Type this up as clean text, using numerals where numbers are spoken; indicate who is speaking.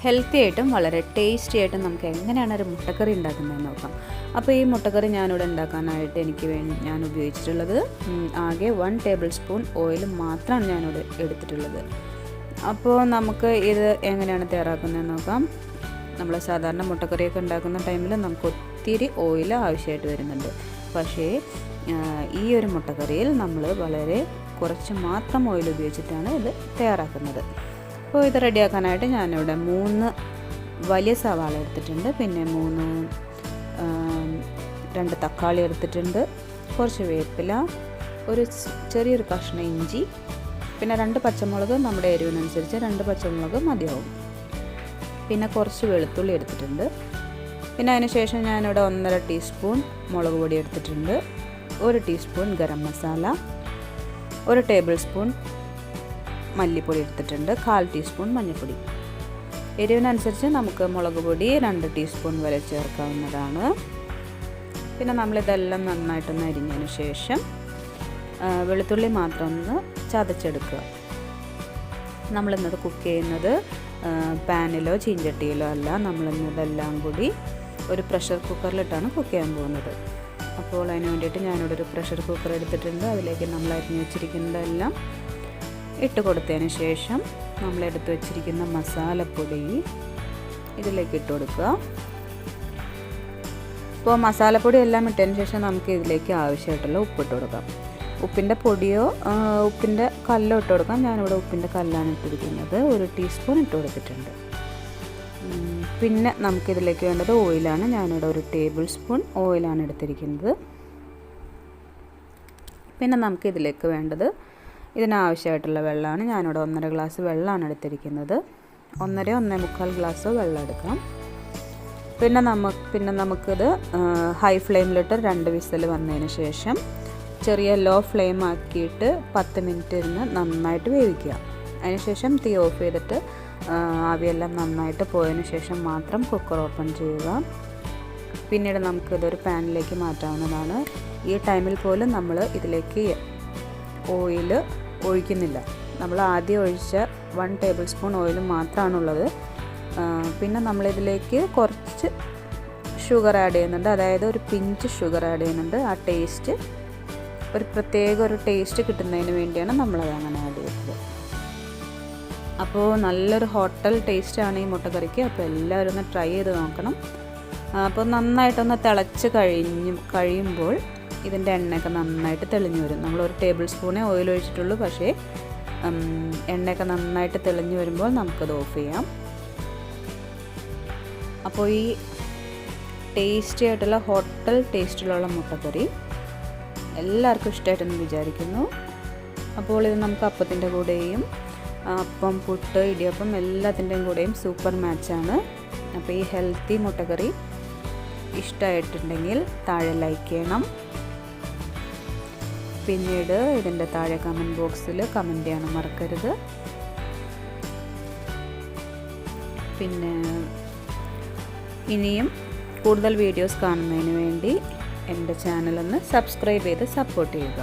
Speaker 1: Healthy ആയിട്ടും വളരെ tasty ആയിട്ടും നമുക്ക് എങ്ങനെയാണ് ഒരു മുട്ടക്കറി ഉണ്ടാക്കുന്നതെന്ന് നോക്കാം. അപ്പോൾ ഈ മുട്ടക്കറി ഞാനിവിടെ ഉണ്ടാക്കാനായിട്ട് ഞാൻ ഉപയോഗിച്ചിട്ടുള്ളത് ആകെ 1 ടേബിൾ സ്പൂൺ ഓയിൽ മാത്രമാണ് ഞാനിവിടെ എടുത്തിട്ടുള്ളത്. അപ്പോൾ നമുക്ക് ഇത് എങ്ങനെയാണ് തയ്യാറാക്കുന്നതെന്ന് നോക്കാം. നമ്മൾ സാധാരണ മുട്ടക്കറിയൊക്കെ ഉണ്ടാക്കുന്ന ടൈമിൽ നമുക്ക് ഒത്തിരി ഓയിൽ ആവശ്യമായിട്ട് വരുന്നുണ്ട്. പക്ഷേ ഈ ഒരു മുട്ടക്കറിയിൽ നമ്മൾ വളരെ കുറച്ച് മാത്രം ഓയിൽ ഉപയോഗിച്ചിട്ടാണ് ഇത് തയ്യാറാക്കുന്നത്. അപ്പോൾ ഇത് റെഡിയാക്കാനായിട്ട് ഞാനിവിടെ 3 വലിയ സവാള എടുത്തിട്ടുണ്ട്, പിന്നെ 2 തക്കാളി എടുത്തിട്ടുണ്ട്, കുറച്ച് വേപ്പില, ഒരു ചെറിയൊരു കഷ്ണം ഇഞ്ചി, പിന്നെ 2 പച്ചമുളക്. നമ്മുടെ എരിവിനനുസരിച്ച് 2 പച്ചമുളക് മതിയാവും. പിന്നെ കുറച്ച് വെളുത്തുള്ളി എടുത്തിട്ടുണ്ട്. പിന്നെ അതിന് ശേഷം ഞാനിവിടെ 1.5 ടീസ്പൂൺ മുളക് പൊടി എടുത്തിട്ടുണ്ട്, 1 teaspoon garam masala, 1 table spoon മല്ലിപ്പൊടി എടുത്തിട്ടുണ്ട്, 1/4 ടീസ്പൂൺ മഞ്ഞൾപ്പൊടി. എരിവിനനുസരിച്ച് നമുക്ക് മുളക് പൊടി 2 ടീസ്പൂൺ വരെ ചേർക്കാവുന്നതാണ്. പിന്നെ നമ്മളിതെല്ലാം നന്നായിട്ടൊന്ന് അരിഞ്ഞതിന് ശേഷം വെളുത്തുള്ളി മാത്രം ഒന്ന് ചതച്ചെടുക്കുക. നമ്മളിന്നത് കുക്ക് ചെയ്യുന്നത് പാനിലോ ചീഞ്ചട്ടിയിലോ അല്ല, നമ്മളിന്നതെല്ലാം കൂടി ഒരു പ്രഷർ കുക്കറിലിട്ടാണ് കുക്ക് ചെയ്യാൻ പോകുന്നത്. അപ്പോൾ അതിന് വേണ്ടിയിട്ട് ഞാനിവിടെ ഒരു പ്രഷർ കുക്കർ എടുത്തിട്ടുണ്ട്. അതിലേക്ക് നമ്മൾ അരിഞ്ഞ് വെച്ചിരിക്കുന്നതെല്ലാം ഇട്ട് കൊടുത്തതിന് ശേഷം നമ്മളെടുത്ത് വെച്ചിരിക്കുന്ന മസാലപ്പൊടി ഇതിലേക്ക് ഇട്ട് കൊടുക്കുക. അപ്പോൾ മസാലപ്പൊടി എല്ലാം ഇട്ടതിന് ശേഷം നമുക്ക് ഇതിലേക്ക് ആവശ്യമായിട്ടുള്ള ഉപ്പിട്ട് കൊടുക്കാം. ഉപ്പിൻ്റെ പൊടിയോ ഉപ്പിൻ്റെ കല്ലോ ഇട്ട് കൊടുക്കാം. ഞാനിവിടെ ഉപ്പിൻ്റെ കല്ലാണ് ഇട്ടിരിക്കുന്നത്, 1 ടീസ്പൂൺ ഇട്ട് കൊടുത്തിട്ടുണ്ട്. പിന്നെ നമുക്കിതിലേക്ക് വേണ്ടത് ഓയിലാണ്. ഞാനിവിടെ 1 ടേബിൾ സ്പൂൺ ഓയിലാണ് എടുത്തിരിക്കുന്നത്. പിന്നെ നമുക്കിതിലേക്ക് വേണ്ടത് ഇതിനാവശ്യമായിട്ടുള്ള വെള്ളമാണ്. ഞാനിവിടെ 1.5 ഗ്ലാസ് വെള്ളമാണ് എടുത്തിരിക്കുന്നത്. 1.5 ഗ്ലാസ് വെള്ളം എടുക്കാം. പിന്നെ നമുക്കിത് ഹൈ ഫ്ലെയിമിലിട്ട് 2 വിസിൽ വന്നതിന് ശേഷം ചെറിയ ലോ ഫ്ലെയിം ആക്കിയിട്ട് 10 മിനിറ്റ് ഇരുന്ന് നന്നായിട്ട് വേവിക്കുക. അതിനുശേഷം തീ ഓഫ് ചെയ്തിട്ട് ആവിയെല്ലാം നന്നായിട്ട് പോയതിന് ശേഷം മാത്രം കുക്കർ ഓപ്പൺ ചെയ്യുക. പിന്നീട് നമുക്കിതൊരു പാനിലേക്ക് മാറ്റാവുന്നതാണ്. ഈ ടൈമിൽ പോലും നമ്മൾ ഇതിലേക്ക് ഓയിൽ ഒഴിക്കുന്നില്ല. നമ്മൾ ആദ്യം ഒഴിച്ച 1 ടേബിൾ സ്പൂൺ ഓയിൽ മാത്രമാണുള്ളത്. പിന്നെ നമ്മളിതിലേക്ക് കുറച്ച് ഷുഗർ ആഡ് ചെയ്യുന്നുണ്ട്, അതായത് ഒരു പിഞ്ച് ഷുഗർ ആഡ് ചെയ്യുന്നുണ്ട്. ആ ടേസ്റ്റ് ഒരു ടേസ്റ്റ് കിട്ടുന്നതിന് വേണ്ടിയാണ് നമ്മളത് അങ്ങനെ ആഡ് ചെയ്തത്. അപ്പോൾ നല്ലൊരു ഹോട്ടൽ ടേസ്റ്റാണ് ഈ മുട്ടക്കറിക്ക്. അപ്പോൾ എല്ലാവരും ഒന്ന് ട്രൈ ചെയ്ത് നോക്കണം. അപ്പോൾ നന്നായിട്ടൊന്ന് തിളച്ച് കഴിയുമ്പോൾ ഇതിൻ്റെ എണ്ണയൊക്കെ നന്നായിട്ട് തെളിഞ്ഞു വരും. നമ്മൾ 1 ടേബിൾ സ്പൂണേ ഓയിൽ ഒഴിച്ചിട്ടുള്ളൂ, പക്ഷേ എണ്ണയൊക്കെ നന്നായിട്ട് തെളിഞ്ഞു വരുമ്പോൾ നമുക്കത് ഓഫ് ചെയ്യാം. അപ്പോൾ ഈ ടേസ്റ്റി ആയിട്ടുള്ള ഹോട്ടൽ ടേസ്റ്റിലുള്ള മുട്ടക്കറി എല്ലാവർക്കും ഇഷ്ടമായിട്ടെന്ന് വിചാരിക്കുന്നു. അപ്പോൾ ഇത് നമുക്ക് അപ്പത്തിൻ്റെ കൂടെയും അപ്പം, പുട്ട്, ഇടിയപ്പം എല്ലാത്തിൻ്റെയും കൂടെയും സൂപ്പർ മാച്ചാണ്. അപ്പോൾ ഈ ഹെൽത്തി മുട്ടക്കറി ഇഷ്ടമായിട്ടുണ്ടെങ്കിൽ താഴെ ലൈക്ക് ചെയ്യണം. പിന്നീട് ഇതിൻ്റെ താഴെ കമൻറ്റ് ബോക്സിൽ കമൻറ്റ് ചെയ്യാൻ മറക്കരുത്. പിന്നെ ഇനിയും കൂടുതൽ വീഡിയോസ് കാണുന്നതിന് വേണ്ടി എൻ്റെ ചാനലൊന്ന് സബ്സ്ക്രൈബ് ചെയ്ത് സപ്പോർട്ട് ചെയ്യുക.